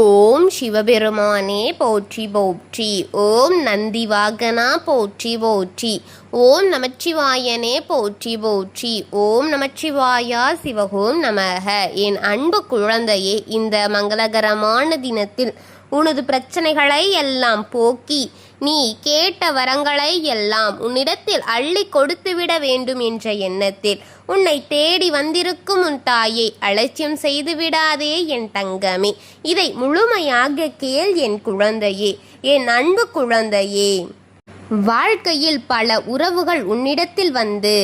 ஓம் சிவபெருமானே போற்றி போற்றி. ஓம் நந்திவாகனா போற்றி போற்றி. ஓம் நமச்சிவாயனே போற்றி போற்றி. ஓம் நமச்சிவாயா சிவகோம் நமக. என் அன்பு குழந்தையே, இந்த மங்களகரமான தினத்தில் உனது பிரச்சனைகளை எல்லாம் போக்கி நீ கேட்ட வரங்களை எல்லாம் உன்னிடத்தில் அள்ளி கொடுத்துவிட வேண்டும் என்ற எண்ணத்தில் உன்னை தேடி வந்திருக்கும் உன் தாயை அலட்சியம் செய்து விடாதே என் தங்கமே. இதை முழுமையாக கேள் என் குழந்தையே, என் அன்பு குழந்தையே. வாழ்க்கையில் பல உறவுகள் உன்னிடத்தில் வந்து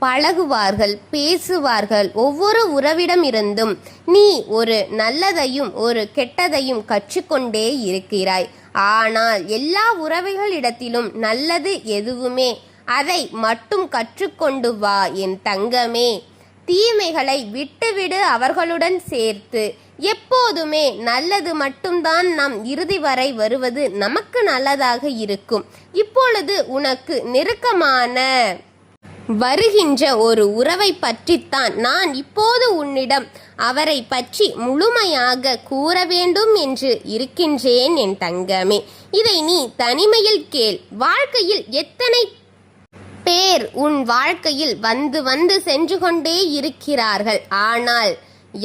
பழகுவார்கள், பேசுவார்கள். ஒவ்வொரு உறவிடம் இருந்தும் நீ ஒரு நல்லதையும் ஒரு கெட்டதையும் கற்றுக்கொண்டே இருக்கிறாய். ஆனால் எல்லா உறவுகளிடத்திலும் நல்லது எதுவுமே, அதை மட்டும் கற்றுக்கொண்டு வா என் தங்கமே. தீமைகளை விட்டுவிடு, அவர்களுடன் சேர்த்து. எப்போதுமே நல்லது மட்டும்தான் நம் இறுதி வரை வருவது நமக்கு நல்லதாக இருக்கும். இப்பொழுது உனக்கு நெருக்கமான வருகின்ற ஒரு உறவை பற்றித்தான் நான் இப்போது உன்னிடம் அவரை பற்றி முழுமையாக கூற வேண்டும் என்று இருக்கின்றேன் என் தங்கமே. இதை நீ தனிமையில் கேள். வாழ்க்கையில் எத்தனை பேர் உன் வாழ்க்கையில் வந்து வந்து சென்று கொண்டே இருக்கிறார்கள். ஆனால்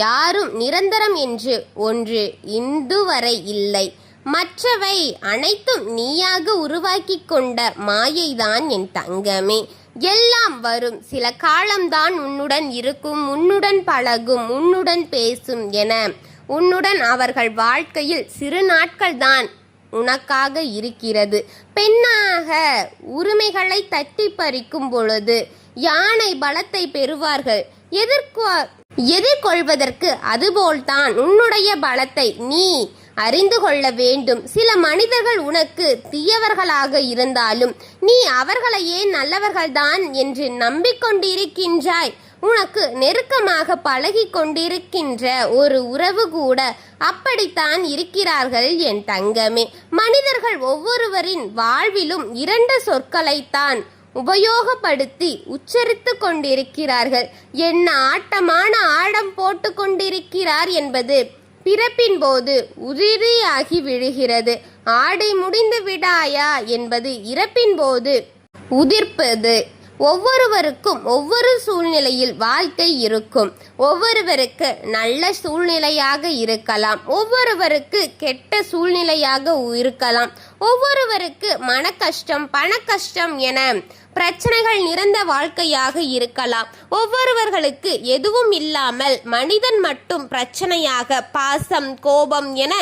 யாரும் நிரந்தரம் என்று ஒன்று இன்றுவரை இல்லை. மற்றவை அனைத்தும் நீயாக உருவாக்கி கொண்ட மாயைதான் என் தங்கமே. எல்லாம் வரும், சில காலம்தான் உன்னுடன் இருக்கும், உன்னுடன் பழகும், உன்னுடன் பேசும் என உன்னுடன் அவர்கள் வாழ்க்கையில் சிறு நாட்கள் தான் உனக்காக இருக்கிறது. பெண்ணாக உரிமைகளை தட்டி பறிக்கும் பொழுது யானை பலத்தை பெறுவார்கள். எதிர்கொள்வதற்கு அதுபோல்தான் உன்னுடைய பலத்தை நீ அறிந்து கொள்ள வேண்டும். சில மனிதர்கள் உனக்கு தீயவர்களாக இருந்தாலும் நீ அவர்களையே நல்லவர்கள்தான் என்று நம்பிக்கொண்டிருக்கின்றாய். உனக்கு நெருக்கமாக பழகி கொண்டிருக்கின்ற ஒரு உறவு கூட அப்படித்தான் இருக்கிறார்கள் என் தங்கமே. மனிதர்கள் ஒவ்வொருவரின் வாழ்விலும் இரண்டு சொற்களைத்தான் உபயோகப்படுத்தி உச்சரித்து கொண்டிருக்கிறார்கள். என்ன ஆட்டமான ஆடம் போட்டு கொண்டிருக்கிறார் என்பது பிறப்பின் போது உதிரியாகி விழுகிறது. ஆடை முடிந்து விடாயா என்பது இறப்பின் போது உதிர்ப்பது. ஒவ்வொருவருக்கும் ஒவ்வொரு சூழ்நிலையில் வாழ்க்கை இருக்கும். ஒவ்வொருவருக்கு நல்ல சூழ்நிலையாக இருக்கலாம், ஒவ்வொருவருக்கு கெட்ட சூழ்நிலையாக இருக்கலாம். ஒவ்வொருவருக்கு மன கஷ்டம், பண கஷ்டம் என பிரச்சனைகள் நிறைந்த வாழ்க்கையாக இருக்கலாம். ஒவ்வொருவர்களுக்கு எதுவும் இல்லாமல் மனிதன் மட்டும் பிரச்சனையாக பாசம், கோபம் என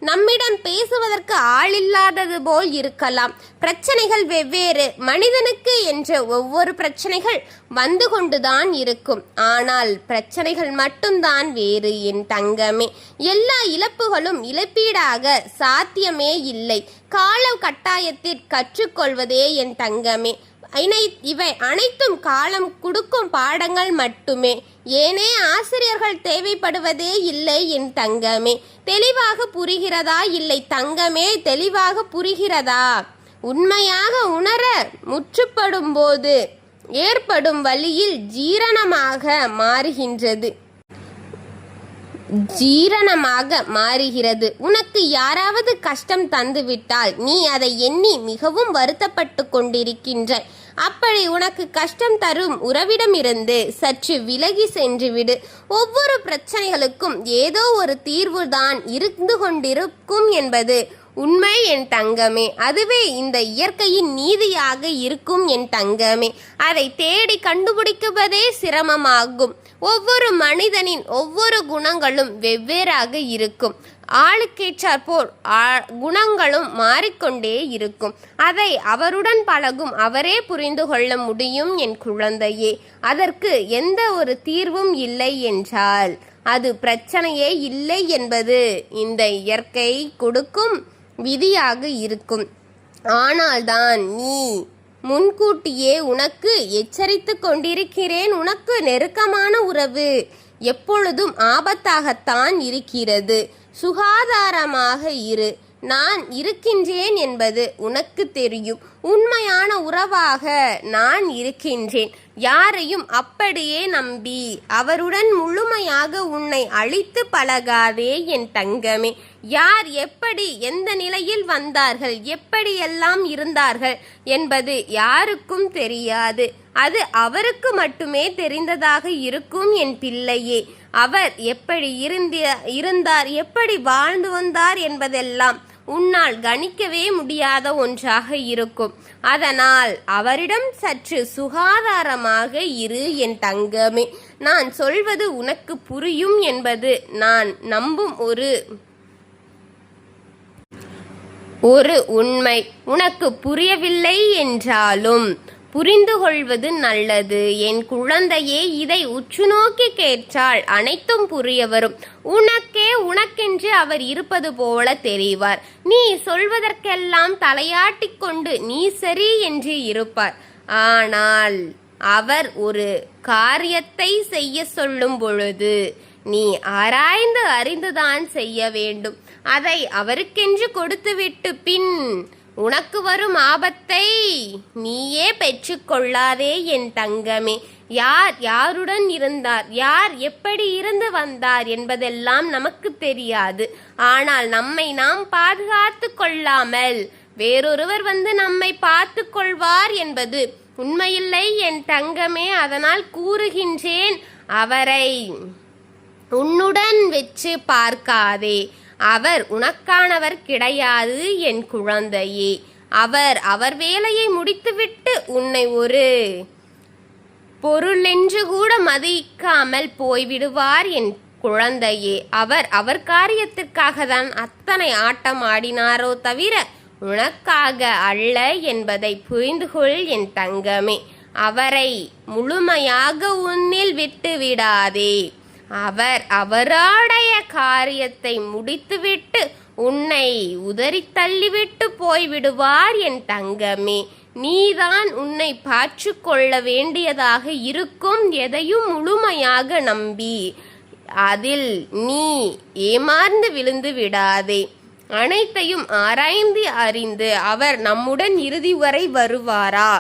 நம்மிடம் பேசுவதற்கு ஆளில்லாதது போல் இருக்கலாம். பிரச்சனைகள் வெவ்வேறு. மனிதனுக்கு என்ற ஒவ்வொரு பிரச்சனைகள் வந்து கொண்டுதான் இருக்கும். ஆனால் பிரச்சனைகள் மட்டும்தான் வேறு என் தங்கமே. எல்லா இழப்புகளும் இழப்பீடாக சாத்தியமே இல்லை. கால கட்டாயத்தில் கற்றுக்கொள்வதே என் தங்கமே. இவை அனைத்தும் காலம் கொடுக்கும் பாடங்கள் மட்டுமே. ஏனே ஆசிரியர்கள் தேவைப்படுவதே இல்லை என் தங்கமே. தெளிவாக புரிகிறதா? இல்லை தங்கமே, தெளிவாக புரிகிறதா? உண்மையாக உணர முற்றுப்படும் போது ஏற்படும் வழியில் ஜீரணமாக மாறுகிறது. உனக்கு யாராவது கஷ்டம் தந்துவிட்டால் நீ அதை எண்ணி மிகவும் வருத்தப்பட்டு கொண்டிருக்கின்றாய். அப்படி உனக்கு கஷ்டம் தரும் உறவிடமிருந்து சற்று விலகி சென்றுவிடு. ஒவ்வொரு பிரச்சனைகளுக்கும் ஏதோ ஒரு தீர்வுதான் இருந்து கொண்டிருக்கும் என்பது உண்மை என் தங்கமே. அதுவே இந்த இயற்கையின் நீதியாக இருக்கும் என் தங்கமே. அதை தேடி கண்டுபிடிக்குவதே சிரமமாகும். ஒவ்வொரு மனிதனின் ஒவ்வொரு குணங்களும் வெவ்வேறாக இருக்கும். ஆளுக்கேற்றாற்போல் குணங்களும் மாறிக்கொண்டே இருக்கும். அதை அவருடன் பழகும் அவரே புரிந்து கொள்ள முடியும் என் குழந்தையே. அதற்கு எந்த ஒரு தீர்வும் இல்லை என்றால் அது பிரச்சனையே இல்லை என்பது இந்த இயற்கை கொடுக்கும் விதியாக இருக்கும். ஆனால்தான் நீ முன்கூட்டியே உனக்கு எச்சரித்து கொண்டிருக்கிறேன். உனக்கு நெருக்கமான உறவு எப்பொழுதும் ஆபத்தாகத்தான் இருக்கிறது. சுகாதாரமாக இரு. நான் இருக்கின்றேன் என்பது உனக்கு தெரியும். உண்மையான உறவாக நான் இருக்கின்றேன். யாரையும் அப்படியே நம்பி அவருடன் முழுமையாக உன்னை அழித்து பழகாதே என் தங்கமே. யார் எப்படி எந்த நிலையில் வந்தார்கள், எப்படியெல்லாம் இருந்தார்கள் என்பது யாருக்கும் தெரியாது. அது அவருக்கு மட்டுமே தெரிந்ததாக இருக்கும் என் பிள்ளையே. அவர் எப்படி இருந்தார், எப்படி வாழ்ந்து வந்தார் என்பதெல்லாம் உன்னால் கணிக்கவே முடியாத ஒன்றாக இருக்கும். அதனால் அவரிடம் சற்று சுகாதாரமாக இரு என் தங்கமே. நான் சொல்வது உனக்கு புரியும் என்பது நான் நம்பும் ஒரு உண்மை. உனக்கு புரியவில்லை என்றாலும் புரிந்து கொள்வது நல்லது என் குழந்தையே. இதை உற்று நோக்கி கேட்டால் அனைத்தும் புரிய வரும். உனக்கென்று அவர் இருப்பது போல தெரிவார். நீ சொல்வதற்கெல்லாம் தலையாட்டிக் கொண்டு நீ சரி என்று இருப்பார். ஆனால் அவர் ஒரு காரியத்தை செய்ய சொல்லும் பொழுது நீ ஆராய்ந்து அறிந்துதான் செய்ய வேண்டும். அதை அவருக்கென்று கொடுத்துவிட்டு பின் உனக்கு வரும் ஆபத்தை நீயே பெற்றுக்கொள்ளாதே என் தங்கமே. யார் யாருடன் இருந்தார், யார் எப்படி இருந்து வந்தார் என்பதெல்லாம் நமக்கு தெரியாது. ஆனால் நம்மை நாம் பாதுகாத்து கொள்ளாமல் வேறொருவர் வந்து நம்மை பார்த்து கொள்வார் என்பது உண்மையில்லை என் தங்கமே. அதனால் கூறுகின்றேன், அவரை உன்னுடன் வச்சு பார்க்காதே. அவர் உனக்கானவர் கிடையாது என் குழந்தையே. அவர் வேலையை முடித்துவிட்டு உன்னை ஒரு பொருளென்று கூட மதிக்காமல் போய்விடுவார் என் குழந்தையே. அவர் காரியத்திற்காக தான் அத்தனை ஆட்டம் ஆடினாரோ தவிர உனக்காக அல்ல என்பதை புரிந்து கொள் என் தங்கமே. அவரை முழுமையாக உன்னில் விட்டு விடாதே. அவருடைய காரியத்தை முடித்துவிட்டு உன்னை உதறி தள்ளிவிட்டு போய்விடுவார் என் தங்கமே. நீதான் உன்னை பார்த்து கொள்ள வேண்டியதாக இருக்கும். எதையும் முழுமையாக நம்பி அதில் நீ ஏமாந்து விழுந்து விடாதே. அனைத்தையும் ஆராய்ந்து அறிந்து அவர் நம்முடன் இறுதி வரை வருவாரா,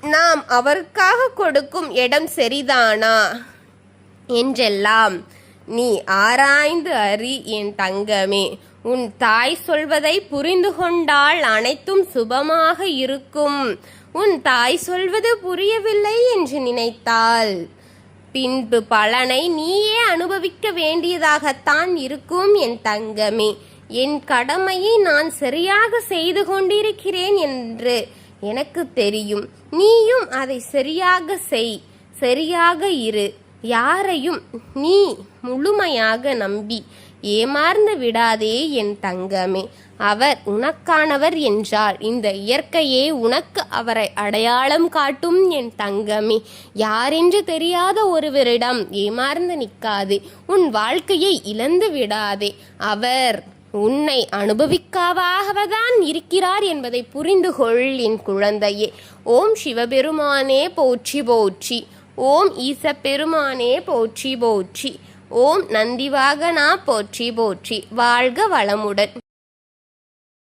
நாம் அவருக்காக கொடுக்கும் இடம் சரிதானா என்றெல்லாம் நீ ஆராய்ந்து அறி என் தங்கமே. உன் தாய் சொல்வதை புரிந்து கொண்டால் அனைத்தும் சுபமாக இருக்கும். உன் தாய் சொல்வது புரியவில்லை என்று நினைத்தால் பின்பு பலனை நீயே அனுபவிக்க வேண்டியதாகத்தான் இருக்கும் என் தங்கமே. என் கடமையை நான் சரியாக செய்து கொண்டிருக்கிறேன் என்று எனக்கு தெரியும். நீயும் அதை சரியாக செய், சரியாக இரு. யாரையும் நீ முழுமையாக நம்பி ஏமாந்து விடாதே என் தங்கமே. அவர் உனக்கானவர் என்றால் இந்த இயற்கையே உனக்கு அவரை அடையாளம் காட்டும் என் தங்கமே. யாரென்று தெரியாத ஒருவரிடம் ஏமாந்து நிற்காதே. உன் வாழ்க்கையை இழந்து விடாதே. அவர் உன்னை அனுபவிக்காவாகதான் இருக்கிறார் என்பதை புரிந்து கொள் என் குழந்தையே. ஓம் சிவபெருமானே போற்றி போற்றி. ஓம் ஈசப்பெருமானே போற்றி போற்றி. ஓம் நந்திவாகனா போற்றி போற்றி. வாழ்க வளமுடன்.